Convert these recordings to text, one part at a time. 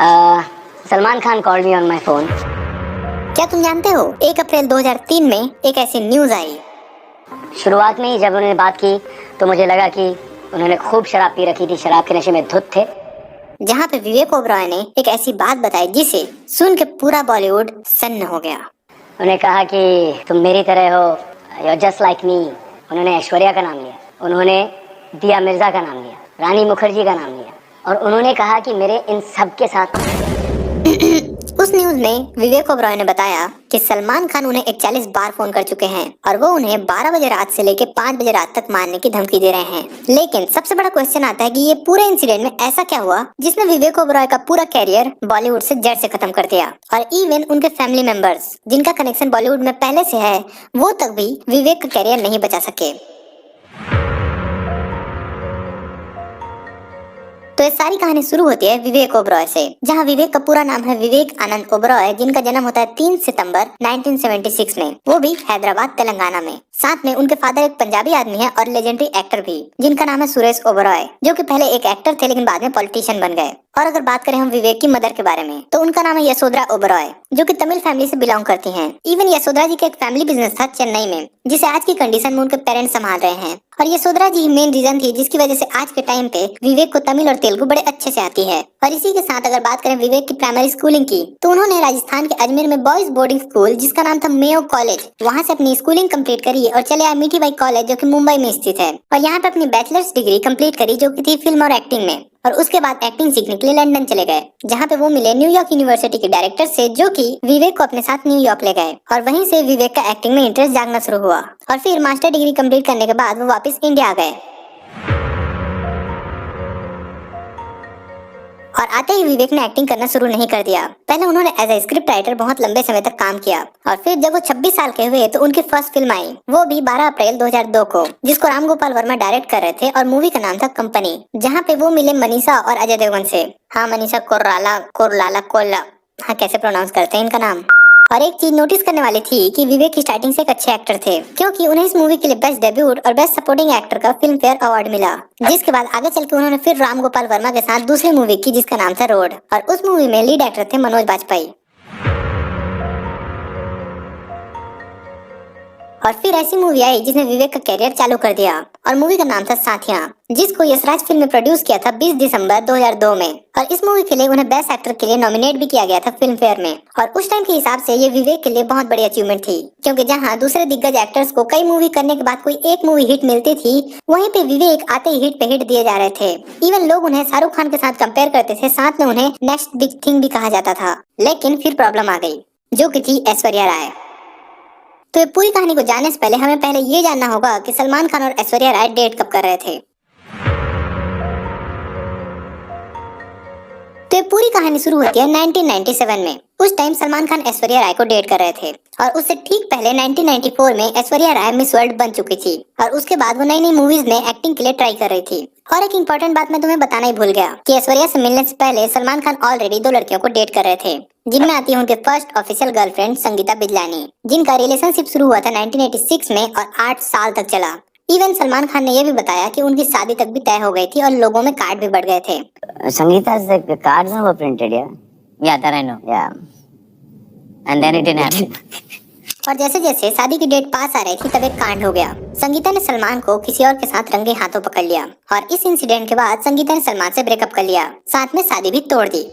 Salman Khan called me on my phone. क्या तुम जानते हो 1 अप्रैल 2003 में एक ऐसी न्यूज आई। शुरुआत में ही जब उन्होंने बात की तो मुझे लगा कि उन्होंने खूब शराब पी रखी थी, शराब के नशे में धुत थे। जहाँ पे विवेक ओबरॉय ने एक ऐसी बात बताई जिसे सुन के पूरा बॉलीवुड सन्न हो गया। उन्होंने कहा कि तुम मेरी तरह हो, you are just like me. उन्होंने ऐश्वर्या का नाम लिया, उन्होंने दिया मिर्जा का नाम लिया, रानी मुखर्जी का नाम लिया, और उन्होंने कहा कि मेरे इन सब के साथ उस न्यूज में विवेक ओबरॉय ने बताया कि सलमान खान उन्हें 41 बार फोन कर चुके हैं और वो उन्हें 12 बजे रात से लेकर 5 बजे रात तक मारने की धमकी दे रहे हैं। लेकिन सबसे बड़ा क्वेश्चन आता है कि ये पूरे इंसिडेंट में ऐसा क्या हुआ जिसने विवेक ओबरॉय का पूरा कैरियर बॉलीवुड से जड़ से खत्म कर दिया, और इवन उनके फैमिली मेंबर्स जिनका कनेक्शन बॉलीवुड में पहले से है वो तक भी विवेक का कैरियर नहीं बचा सके। तो ये सारी कहानी शुरू होती है विवेक ओबरॉय से, जहां विवेक का पूरा नाम है विवेक आनंद ओबरॉय, जिनका जन्म होता है 3 सितंबर 1976 में, वो भी हैदराबाद तेलंगाना में। साथ में उनके फादर एक पंजाबी आदमी है और लेजेंडरी एक्टर भी, जिनका नाम है सुरेश ओबरॉय, जो कि पहले एक एक्टर थे लेकिन बाद में पॉलिटिशियन बन गए। और अगर बात करें हम विवेक की मदर के बारे में तो उनका नाम है यशोधरा ओबरॉय, जो कि तमिल फैमिली से बिलोंग करती हैं। इवन यशोधरा जी का एक फैमिली बिजनेस था चेन्नई में, जिसे आज की कंडीशन में उनके पेरेंट्स संभाल रहे हैं। और यशोधरा जी मेन रीजन थी जिसकी वजह से आज के टाइम पे विवेक को तमिल और तेलुगु बड़े अच्छे से आती है। और इसी के साथ अगर बात करें विवेक की प्राइमरी स्कूलिंग की तो उन्होंने राजस्थान के अजमेर में बॉयज बोर्डिंग स्कूल जिसका नाम था मेयो कॉलेज, वहाँ से अपनी स्कूलिंग कंप्लीट करी और चले आए मीठी बाई कॉलेज जो कि मुंबई में स्थित है, और यहाँ पे अपनी बैचलर्स डिग्री कंप्लीट करी जो कि थी फिल्म और एक्टिंग में। और उसके बाद एक्टिंग सीखने के लिए लंदन चले गए, जहाँ पे वो मिले न्यूयॉर्क यूनिवर्सिटी के डायरेक्टर से, जो कि विवेक को अपने साथ न्यूयॉर्क ले गए। और वहीं से विवेक का एक्टिंग में इंटरेस्ट जागना शुरू हुआ और फिर मास्टर डिग्री कंप्लीट करने के बाद वो वापस इंडिया आ गए। और आते ही विवेक ने एक्टिंग करना शुरू नहीं कर दिया। पहले उन्होंने एज ए स्क्रिप्ट राइटर बहुत लंबे समय तक काम किया और फिर जब वो 26 साल के हुए तो उनकी फर्स्ट फिल्म आई, वो भी 12 अप्रैल 2002 को, जिसको राम गोपाल वर्मा डायरेक्ट कर रहे थे और मूवी का नाम था कंपनी, जहाँ पे वो मिले मनीषा और अजय देवगन से। हाँ, मनीषा कोराला कोरलाला कोला, हाँ कैसे प्रोनाउंस करते हैं इनका नाम। और एक चीज नोटिस करने वाली थी कि विवेक स्टार्टिंग से एक अच्छे एक्टर थे, क्योंकि उन्हें इस मूवी के लिए बेस्ट डेब्यूट और बेस्ट सपोर्टिंग एक्टर का फिल्म फेयर अवार्ड मिला, जिसके बाद आगे चल के उन्होंने फिर राम गोपाल वर्मा के साथ दूसरी मूवी की जिसका नाम था रोड, और उस मूवी में लीड एक्टर थे मनोज बाजपेयी। और फिर ऐसी मूवी आई जिसने विवेक का कैरियर चालू कर दिया और मूवी का नाम था साथियां, जिसको यशराज फिल्म ने प्रोड्यूस किया था 20 दिसंबर 2002 में। और इस मूवी के लिए उन्हें बेस्ट एक्टर के लिए नॉमिनेट भी किया गया था फिल्म फेयर में। और उस टाइम के हिसाब से ये विवेक के लिए बहुत बड़ी अचीवमेंट थी, क्योंकि जहां दूसरे दिग्गज एक्टर्स को कई मूवी करने के बाद कोई एक मूवी हिट मिलती थी, वहीं पे विवेक आते ही हिट पे हिट दिए जा रहे थे। इवन लोग उन्हें शाहरुख खान के साथ कंपेयर करते थे, साथ में उन्हें नेक्स्ट बिग थिंग भी कहा जाता था। लेकिन फिर प्रॉब्लम आ गई जो कि थी ऐश्वर्या राय। तो ये पूरी कहानी को जानने से पहले हमें पहले ये जानना होगा कि सलमान खान और ऐश्वर्या राय डेट कब कर रहे थे। तो ये पूरी कहानी शुरू होती है 1997 में। उस टाइम सलमान खान ऐश्वर्या राय को डेट कर रहे थे और उससे ठीक पहले 1994 में ऐश्वर्या राय मिस वर्ल्ड बन चुकी थी और उसके बाद वो नई नई मूवीज में एक्टिंग के लिए ट्राई कर रही थी। और एक इम्पोर्टेंट बात मैं तुम्हें बताना ही भूल गया कि ऐश्वर्या से मिलने से पहले सलमान खान ऑलरेडी 2 लड़कियों को डेट कर रहे थे, जिनमें आती है उनके first official girlfriend Sangeeta Bijlani, जिनका रिलेशनशिप शुरू हुआ था 1986 में और 8 साल तक चला। इवन सलमान खान ने यह भी बताया कि उनकी शादी तक भी तय हो गई थी और लोगों में कार्ड भी बढ़ गए थे। संगीता से cards were printed, Yeah, that I know. yeah. And then it didn't happen. और जैसे जैसे शादी की डेट पास आ रही थी तब एक कांड हो गया। संगीता ने सलमान को किसी और के साथ रंगे हाथों पकड़ लिया और इस इंसिडेंट के बाद संगीता ने सलमान से ब्रेकअप कर लिया, साथ में शादी भी तोड़ दी।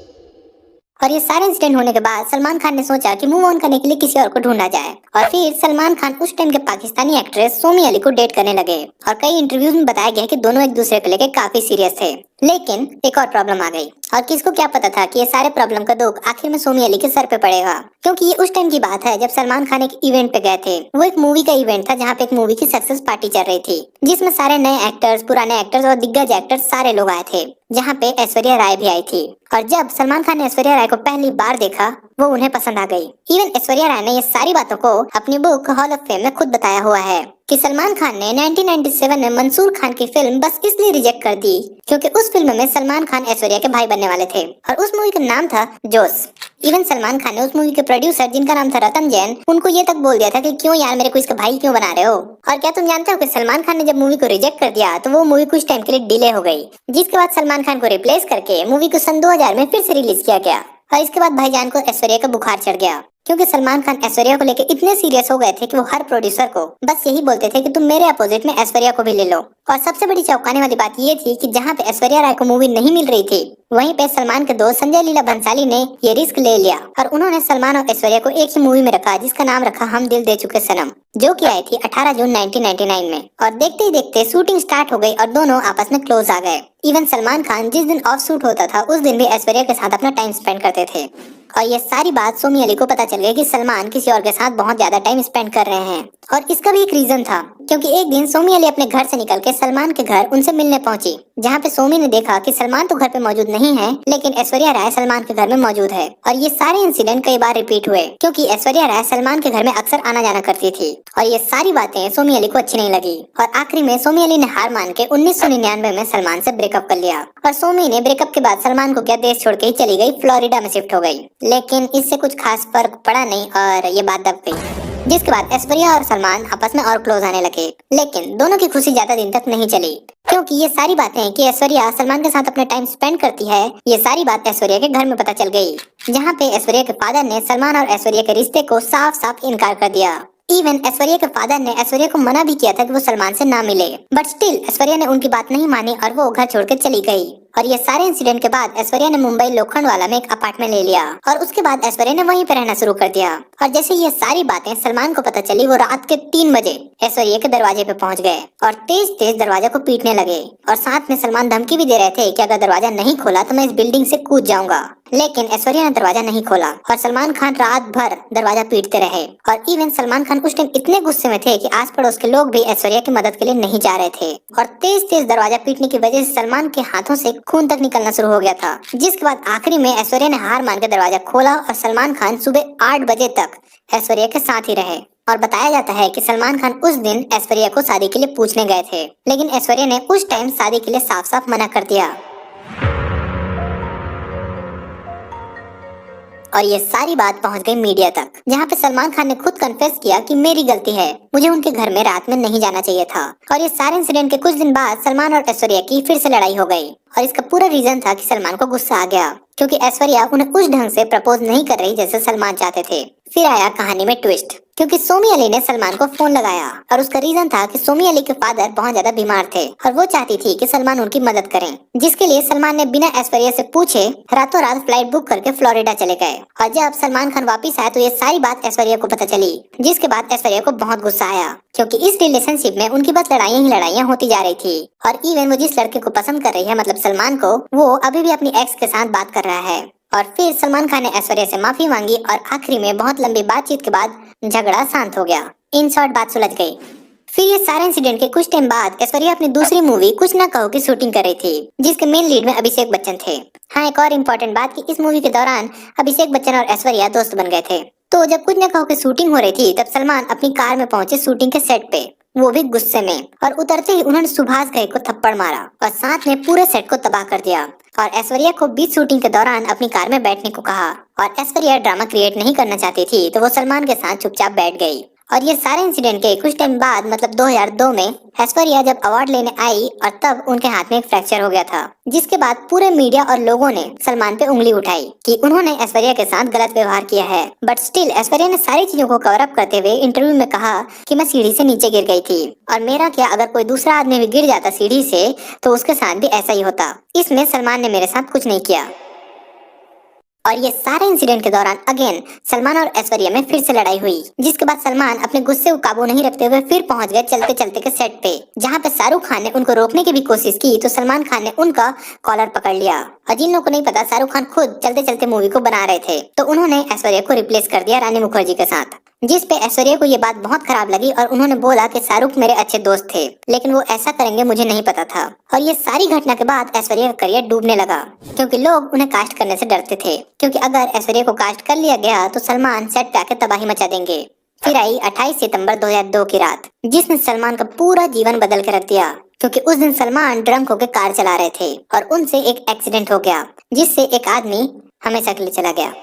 और ये सारे इंसिडेंट होने के बाद सलमान खान ने सोचा कि मूव ऑन करने के लिए किसी और को ढूंढा जाए और फिर सलमान खान उस टाइम के पाकिस्तानी एक्ट्रेस सोमी अली को डेट करने लगे। और कई इंटरव्यूज में बताया गया कि दोनों एक दूसरे को लेकर काफी सीरियस थे। लेकिन एक और प्रॉब्लम आ गई और किसको क्या पता था कि ये सारे प्रॉब्लम का दुख आखिर में सोमी अली के सर पे पड़ेगा, क्योंकि ये उस टाइम की बात है जब सलमान खान एक इवेंट पे गए थे। वो एक मूवी का इवेंट था जहाँ पे एक मूवी की सक्सेस पार्टी चल रही थी, जिसमें सारे नए एक्टर्स, पुराने एक्टर्स और दिग्गज एक्टर्स सारे लोग आए थे, जहाँ पे ऐश्वर्या राय भी आई थी। और जब सलमान खान ने ऐश्वर्या राय को पहली बार देखा वो उन्हें पसंद आ गई। इवन ऐश्वर्या राय ने ये सारी बातों को अपनी बुक हॉल ऑफ फेम में खुद बताया हुआ है कि सलमान खान ने 1997 में मंसूर खान की फिल्म बस इसलिए रिजेक्ट कर दी क्योंकि उस फिल्म में सलमान खान ऐश्वर्या के भाई बनने वाले थे और उस मूवी का नाम था जोश। इवन सलमान खान ने उस मूवी के प्रोड्यूसर जिनका नाम था रतन जैन, उनको ये तक बोल दिया था कि क्यों यार मेरे को इसका भाई क्यों बना रहे हो। और क्या तुम जानते हो कि सलमान खान ने जब मूवी को रिजेक्ट कर दिया तो वो मूवी कुछ टाइम के लिए डिले हो गई, जिसके बाद सलमान खान को रिप्लेस करके मूवी को सन 2000 में फिर से रिलीज किया गया। और इसके बाद भाईजान को ऐश्वर्या का बुखार चढ़ गया, क्योंकि सलमान खान ऐश्वर्या को लेकर इतने सीरियस हो गए थे कि वो हर प्रोड्यूसर को बस यही बोलते थे कि तुम मेरे अपोजिट में ऐश्वर्या को भी ले लो। और सबसे बड़ी चौंकाने वाली बात ये थी कि जहाँ पे ऐश्वर्या राय को मूवी नहीं मिल रही थी, वहीं पे सलमान के दोस्त संजय लीला भंसाली ने ये रिस्क ले लिया और उन्होंने सलमान और ऐश्वर्या को एक ही मूवी में रखा, जिसका नाम रखा हम दिल दे चुके सनम, जो कि आई थी 18 जून 1999 में। और देखते ही देखते शूटिंग स्टार्ट हो गई और दोनों आपस में क्लोज आ गए। इवन सलमान खान जिस दिन ऑफ शूट होता था उस दिन भी ऐश्वर्या के साथ अपना टाइम स्पेंड करते थे। और ये सारी बात सोमी अली को पता चल गई कि सलमान किसी और के साथ बहुत ज्यादा टाइम स्पेंड कर रहे हैं। और इसका भी एक रीजन था, क्योंकि एक दिन सोमी अली अपने घर से निकल के सलमान के घर उनसे मिलने पहुंची, जहाँ पे सोमी ने देखा कि सलमान तो घर पे मौजूद नहीं है, लेकिन ऐश्वर्या राय सलमान के घर में मौजूद है। और ये सारे इंसिडेंट कई बार रिपीट हुए, क्योंकि ऐश्वर्या राय सलमान के घर में अक्सर आना जाना करती थी। और ये सारी बातें सोमी अली को अच्छी नहीं लगी और आखिरी में सोमी अली ने हार मान के 1999 में सलमान से ब्रेकअप कर लिया। और सोमी ने ब्रेकअप के बाद सलमान को क्या देश छोड़ के ही चली गई, फ्लोरिडा में शिफ्ट हो गई। लेकिन इससे कुछ खास फर्क पड़ा नहीं और ये बात दब गई, जिसके बाद ऐश्वर्या और सलमान आपस में और क्लोज आने लगे। लेकिन दोनों की खुशी ज्यादा दिन तक नहीं चली, क्योंकि ये सारी बातें कि ऐश्वर्या सलमान के साथ अपना टाइम स्पेंड करती है, ये सारी बात ऐश्वर्या के घर में पता चल गई, जहाँ पे ऐश्वर्या के फादर ने सलमान और ऐश्वर्या के रिश्ते को साफ साफ इनकार कर दिया। इवन ऐश्वर्या के फादर ने ऐश्वर्या को मना भी किया था कि वो सलमान से ना मिले, बट स्टिल ऐश्वर्या ने उनकी बात नहीं मानी और वो घर छोड़कर चली गई। और ये सारे इंसिडेंट के बाद ऐश्वर्या ने मुंबई लोखंडवाला में एक अपार्टमेंट ले लिया और उसके बाद ऐश्वर्या ने वहीं पे रहना शुरू कर दिया। और जैसे ये सारी बातें सलमान को पता चली, वो रात के 3 बजे ऐश्वर्या के दरवाजे पे पहुंच गए और तेज तेज दरवाजा को पीटने लगे। और साथ में सलमान धमकी भी दे रहे थे कि अगर दरवाजा नहीं खोला तो मैं इस बिल्डिंग से कूद जाऊंगा। लेकिन ऐश्वर्या ने दरवाजा नहीं खोला और सलमान खान रात भर दरवाजा पीटते रहे। और इवन सलमान खान उस टाइम इतने गुस्से में थे कि आस पड़ोस के लोग भी ऐश्वर्या की मदद के लिए नहीं जा रहे थे। और तेज तेज दरवाजा पीटने की वजह से सलमान के हाथों से खून तक निकलना शुरू हो गया था, जिसके बाद आखिरी में ऐश्वर्या ने हार मान के दरवाजा खोला और सलमान खान सुबह 8 बजे तक ऐश्वर्या के साथ ही रहे। और बताया जाता है कि सलमान खान उस दिन ऐश्वर्या को शादी के लिए पूछने गए थे, लेकिन ऐश्वर्या ने उस टाइम शादी के लिए साफ साफ मना कर दिया। और ये सारी बात पहुंच गई मीडिया तक, जहां पे सलमान खान ने खुद कन्फेस किया कि मेरी गलती है, मुझे उनके घर में रात में नहीं जाना चाहिए था। और ये सारे इंसिडेंट के कुछ दिन बाद सलमान और ऐश्वर्या की फिर से लड़ाई हो गई और इसका पूरा रीजन था कि सलमान को गुस्सा आ गया, क्योंकि ऐश्वर्या उन्हें उस ढंग से प्रपोज नहीं कर रही जैसे सलमान चाहते थे। फिर आया कहानी में ट्विस्ट, क्योंकि सोमी अली ने सलमान को फोन लगाया और उसका रीजन था कि सोमी अली के फादर बहुत ज्यादा बीमार थे और वो चाहती थी कि सलमान उनकी मदद करें, जिसके लिए सलमान ने बिना ऐश्वर्या से पूछे रातों रात फ्लाइट बुक करके फ्लोरिडा चले गए। और जब सलमान खान वापस आया तो ये सारी बात ऐश्वर्या को पता चली, जिसके बाद ऐश्वर्या को बहुत गुस्सा आया, क्योंकि इस रिलेशनशिप में उनकी बस लड़ाइयाँ ही लड़ाइयाँ होती जा रही थी। और इवन वो जिस लड़के को पसंद कर रही है, मतलब सलमान को, वो अभी भी अपनी एक्स के साथ बात कर रहा है। और फिर सलमान खान ने ऐश्वर्या से माफी मांगी और आखिरी में बहुत लंबी बातचीत के बाद झगड़ा शांत हो गया। इन शॉर्ट बात सुलझ गई। फिर ये सारे इंसिडेंट के कुछ टाइम बाद ऐश्वर्या अपनी दूसरी मूवी कुछ ना कहो की शूटिंग कर रही थी, जिसके मेन लीड में अभिषेक बच्चन थे। हाँ, एक और इम्पोर्टेंट बात कि इस मूवी के दौरान अभिषेक बच्चन और ऐश्वर्या दोस्त बन गए थे। तो जब कुछ ना कहो की शूटिंग हो रही थी तब सलमान अपनी कार में पहुंचे शूटिंग के सेट पे, वो भी गुस्से में, और उतरते ही उन्होंने सुभाष घई को थप्पड़ मारा और साथ में पूरे सेट को तबाह कर दिया। और ऐश्वर्या को बीच शूटिंग के दौरान अपनी कार में बैठने को कहा और ऐश्वर्या ड्रामा क्रिएट नहीं करना चाहती थी, तो वो सलमान के साथ चुपचाप बैठ गई। और ये सारे इंसिडेंट के कुछ टाइम बाद, मतलब 2002 में ऐश्वर्या जब अवार्ड लेने आई और तब उनके हाथ में एक फ्रैक्चर हो गया था, जिसके बाद पूरे मीडिया और लोगों ने सलमान पे उंगली उठाई कि उन्होंने ऐश्वर्या के साथ गलत व्यवहार किया है। बट स्टिल ऐश्वर्या ने सारी चीजों को कवर अप करते हुए इंटरव्यू में कहा कि मैं सीढ़ी से नीचे गिर गई थी और मेरा क्या, अगर कोई दूसरा आदमी भी गिर जाता सीढ़ी से तो उसके साथ भी ऐसा ही होता, इसमें सलमान ने मेरे साथ कुछ नहीं किया। और ये सारे इंसिडेंट के दौरान अगेन सलमान और ऐश्वर्या में फिर से लड़ाई हुई, जिसके बाद सलमान अपने गुस्से को काबू नहीं रखते हुए फिर पहुंच गए चलते चलते के सेट पे, जहां पे शाहरुख खान ने उनको रोकने की भी कोशिश की तो सलमान खान ने उनका कॉलर पकड़ लिया। और जिन लोगों को नहीं पता, शाहरुख खान खुद चलते चलते मूवी को बना रहे थे, तो उन्होंने ऐश्वर्या को रिप्लेस कर दिया रानी मुखर्जी के साथ, जिस पे ऐश्वर्या को ये बात बहुत खराब लगी और उन्होंने बोला कि शाहरुख मेरे अच्छे दोस्त थे, लेकिन वो ऐसा करेंगे मुझे नहीं पता था। और ये सारी घटना के बाद ऐश्वर्या का करियर डूबने लगा, क्योंकि लोग उन्हें कास्ट करने से डरते थे, क्योंकि अगर ऐश्वर्या को कास्ट कर लिया गया तो सलमान सेट पे आके तबाही मचा देंगे। फिर आई 28 सितंबर 2002 की रात, जिसने सलमान का पूरा जीवन बदल के रख दिया, क्योंकि उस दिन सलमान ड्रंक होकर कार चला रहे थे और उनसे एक एक्सीडेंट हो गया, जिससे एक आदमी हमेशा के लिए चला गया।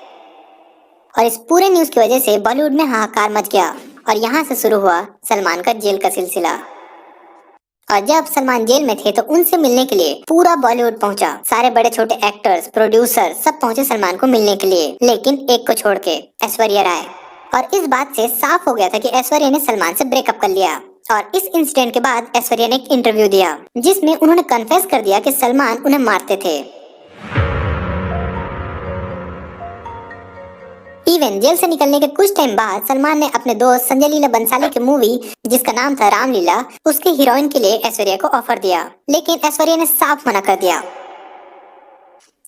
और इस पूरे न्यूज की वजह से बॉलीवुड में हाहाकार मच गया और यहाँ से शुरू हुआ सलमान का जेल का सिलसिला। और जब सलमान जेल में थे तो उनसे मिलने के लिए पूरा बॉलीवुड पहुंचा। सारे बड़े छोटे एक्टर्स, प्रोड्यूसर सब पहुंचे सलमान को मिलने के लिए, लेकिन एक को छोड़ के, ऐश्वर्या राय। और इस बात से साफ हो गया था कि ऐश्वर्या ने सलमान से ब्रेकअप कर लिया। और इस इंसिडेंट के बाद ऐश्वर्या ने एक इंटरव्यू दिया जिसमें उन्होंने कन्फेस कर दिया कि सलमान उन्हें मारते थे। इवन जेल से निकलने के कुछ टाइम बाद सलमान ने अपने दोस्त संजय लीला बंसाली की मूवी जिसका नाम था रामलीला, उसके हीरोइन के लिए ऐश्वर्या को ऑफर दिया, लेकिन ऐश्वर्या ने साफ मना कर दिया।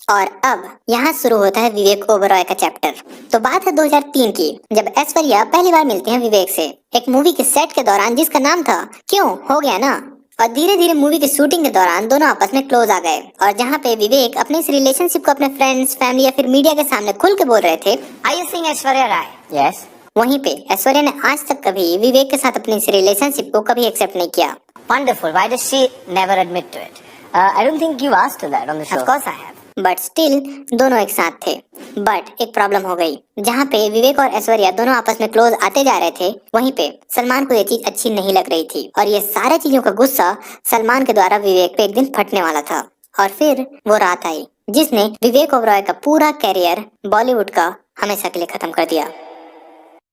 और अब यहाँ शुरू होता है विवेक ओबरॉय का चैप्टर। तो बात है 2003 की, जब ऐश्वर्या पहली बार मिलती हैं विवेक से एक मूवी के सेट के दौरान जिसका नाम था क्यों हो गया ना। और धीरे धीरे मूवी की शूटिंग के दौरान दोनों आपस में क्लोज आ गए। और जहाँ पे विवेक अपने इस रिलेशनशिप को अपने फ्रेंड्स, फैमिली या फिर मीडिया के सामने खुल के बोल रहे थे, I you seeing Aishwarya Rai, Yes. वहीं पे ऐश्वर्या ने आज तक कभी विवेक के साथ अपनी इस रिलेशनशिप को कभी एक्सेप्ट नहीं किया। Wonderful. Why does she never admit to it? I don't think you asked her that on the show. Of course I have. But still दोनों एक साथ थे। बट एक प्रॉब्लम हो गई, जहाँ पे विवेक और ऐश्वर्या दोनों आपस में क्लोज आते जा रहे थे, वहीं पे सलमान को ये चीज अच्छी नहीं लग रही थी। और ये सारे चीजों का गुस्सा सलमान के द्वारा विवेक पे एक दिन फटने वाला था। और फिर वो रात आई जिसने विवेक ओबरॉय का पूरा कैरियर बॉलीवुड का हमेशा के लिए खत्म कर दिया।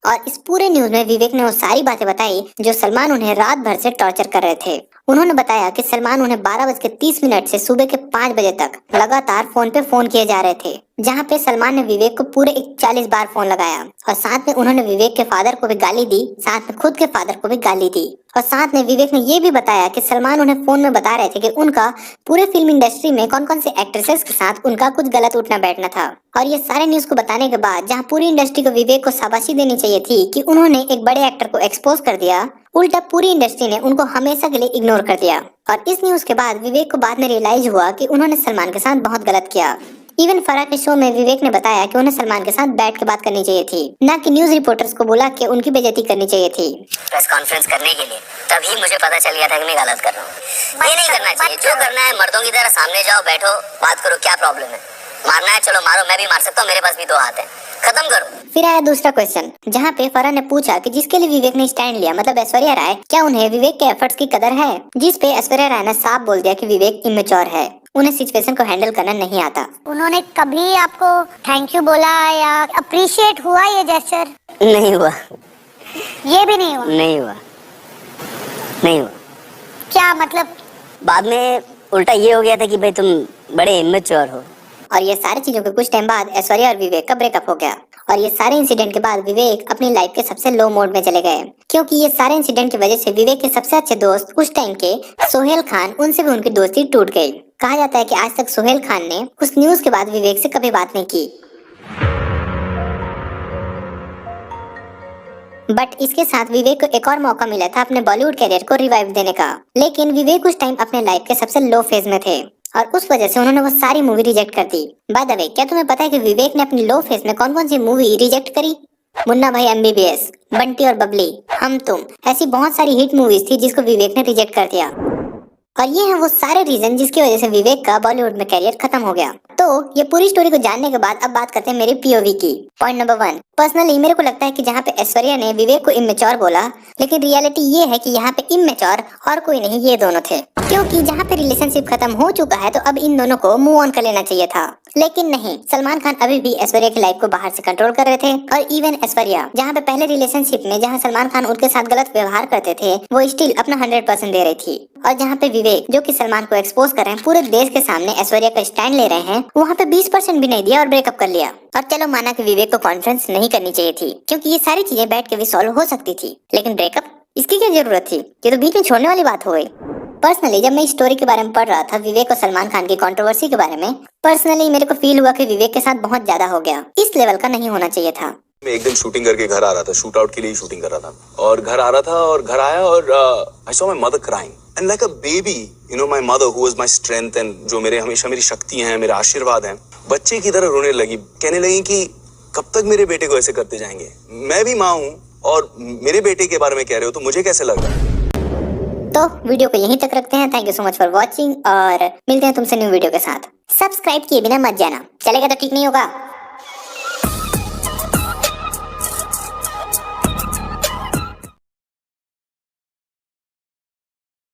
और इस पूरे न्यूज में विवेक ने वो सारी बातें बताई जो सलमान उन्हें रात भर से टॉर्चर कर रहे थे। उन्होंने बताया कि सलमान उन्हें 12:30 से सुबह के 5 बजे तक लगातार फोन पे फोन किए जा रहे थे, जहाँ पे सलमान ने विवेक को पूरे 41 बार फोन लगाया। और साथ में उन्होंने विवेक के फादर को भी गाली दी, साथ में खुद के फादर को भी गाली दी। और साथ में विवेक ने ये भी बताया कि सलमान उन्हें फोन में बता रहे थे कि उनका पूरे फिल्म इंडस्ट्री में कौन कौन से एक्ट्रेसेस के साथ उनका कुछ गलत उठना बैठना था। और ये सारे न्यूज को बताने के बाद जहाँ पूरी इंडस्ट्री को विवेक को शाबाशी देनी चाहिए थी कि उन्होंने एक बड़े एक्टर को एक्सपोज कर दिया, उल्टा पूरी इंडस्ट्री ने उनको हमेशा के लिए इग्नोर कर दिया। और इस न्यूज के बाद विवेक को बाद में रियलाइज हुआ कि उन्होंने सलमान के साथ बहुत गलत किया। इवन फराह के शो में विवेक ने बताया कि उन्हें सलमान के साथ बैठ के बात करनी चाहिए थी, न कि न्यूज रिपोर्टर्स को बुला के उनकी बेइज्जती करनी चाहिए थी प्रेस कॉन्फ्रेंस करने के लिए। तभी मुझे पता चल गया था कि मैं गलत कर रहा हूँ। ये नहीं करना चाहिए। जो करना है मर्दों की तरह सामने जाओ, बैठो, बात करो, क्या प्रॉब्लम है? मारना है चलो मारो, मैं भी मार सकता हूँ, मेरे पास भी 2 हाथ है, खत्म करो। फिर आया दूसरा क्वेश्चन, जहाँ पे फराह ने पूछा कि जिसके लिए विवेक ने स्टैंड लिया, मतलब ऐश्वर्या राय, क्या उन्हें विवेक के एफर्ट्स की कदर है? जिस पे ऐश्वर्या राय ने साफ बोल दिया कि विवेक इमेच्योर है, उन्हें सिचुएशन को हैंडल करना नहीं आता। उन्होंने कभी आपको थैंक यू बोला या अप्रिशिएट हुआ ये जेस्चर? नहीं हुआ। ये भी नहीं हुआ? नहीं हुआ, नहीं हुआ। क्या मतलब? बाद में उल्टा ये हो गया था कि भाई तुम बड़े इमेच्योर हो। और ये सारी चीजों के कुछ टाइम बाद ऐश्वर्या और विवेक का ब्रेकअप हो गया। और ये सारे इंसिडेंट के बाद विवेक अपनी लाइफ के सबसे लो मोड में चले गए, क्योंकि ये सारे इंसिडेंट की वजह से विवेक के सबसे अच्छे दोस्त उस टाइम के सोहेल खान, उनसे भी उनकी दोस्ती टूट गई। कहा जाता है कि आज तक सोहेल खान ने उस न्यूज के बाद विवेक से कभी बात नहीं की। बट इसके साथ विवेक को एक और मौका मिला था अपने बॉलीवुड कैरियर को रिवाइव देने का, लेकिन विवेक उस टाइम अपने लाइफ के सबसे लो फेज में थे और उस वजह से उन्होंने वो सारी मूवी रिजेक्ट कर दी। बाय द वे, क्या तुम्हें पता है कि विवेक ने अपनी लो फेज में कौन कौन सी मूवी रिजेक्ट करी? मुन्ना भाई MBBS, बंटी और बबली, हम तुम, ऐसी बहुत सारी हिट मूवीज थी जिसको विवेक ने रिजेक्ट कर दिया। और ये है वो सारे रीजन जिसकी वजह से विवेक का बॉलीवुड में कैरियर खत्म हो गया। तो ये पूरी स्टोरी को जानने के बाद अब बात करते हैं मेरी POV की। पॉइंट नंबर 1, पर्सनली मेरे को लगता है कि जहाँ पे ऐश्वर्या ने विवेक को इमेच्योर बोला, लेकिन रियलिटी ये है कि यहाँ पे इमेच्योर और कोई नहीं, ये दोनों थे। क्योंकि जहाँ पे रिलेशनशिप खत्म हो चुका है तो अब इन दोनों को मूव ऑन कर लेना चाहिए था, लेकिन नहीं, सलमान खान अभी भी ऐश्वर्या की लाइफ को बाहर से कंट्रोल कर रहे थे। और इवन ऐश्वर्या, जहाँ पे पहले रिलेशनशिप में जहाँ सलमान खान उनके साथ गलत व्यवहार करते थे, वो स्टिल अपना 100% दे रही थी। और जहाँ पे विवेक, जो कि सलमान को एक्सपोज कर रहे हैं, पूरे देश के सामने ऐश्वर्या का स्टैंड ले रहे हैं, वहाँ पे 20% भी नहीं दिया और ब्रेकअप कर लिया। और चलो माना कि विवेक को कॉन्फ्रेंस नहीं करनी चाहिए थी, क्योंकि ये सारी चीजें बैठ के भी सॉल्व हो सकती थी, लेकिन ब्रेकअप, इसकी क्या जरूरत थी? ये तो बीच में छोड़ने वाली बात हो गई। पर्सनली जब मैं इस स्टोरी के बारे में पढ़ रहा था, विवेक और सलमान खान की कंट्रोवर्सी के बारे में, पर्सनली मेरे को फील हुआ कि विवेक के साथ बहुत ज्यादा हो गया। इस लेवल का नहीं होना चाहिए था। मैं एक दिन शूटिंग करके घर आ रहा था, शूट आउट के लिए शूटिंग कर रहा था, और घर आ रहा था और घर आया और I saw my mother crying and like a baby, you know, my mother who was my strength and जो मेरे हमेशा मेरी शक्ति हैं, मेरा आशीर्वाद है, बच्चे की तरह रोने लगी। कहने लगी कि कब तक मेरे बेटे को ऐसे करते जाएंगे? मैं भी माँ हूँ और मेरे बेटे के बारे में कह रहे हो तो मुझे कैसे लग रहा है? तो वीडियो को यहीं तक रखते हैं। Thank you so much for watching और मिलते हैं तुमसे न्यू वीडियो के साथ। सब्सक्राइब किए बिना मत जाना, चलेगा तो ठीक नहीं होगा।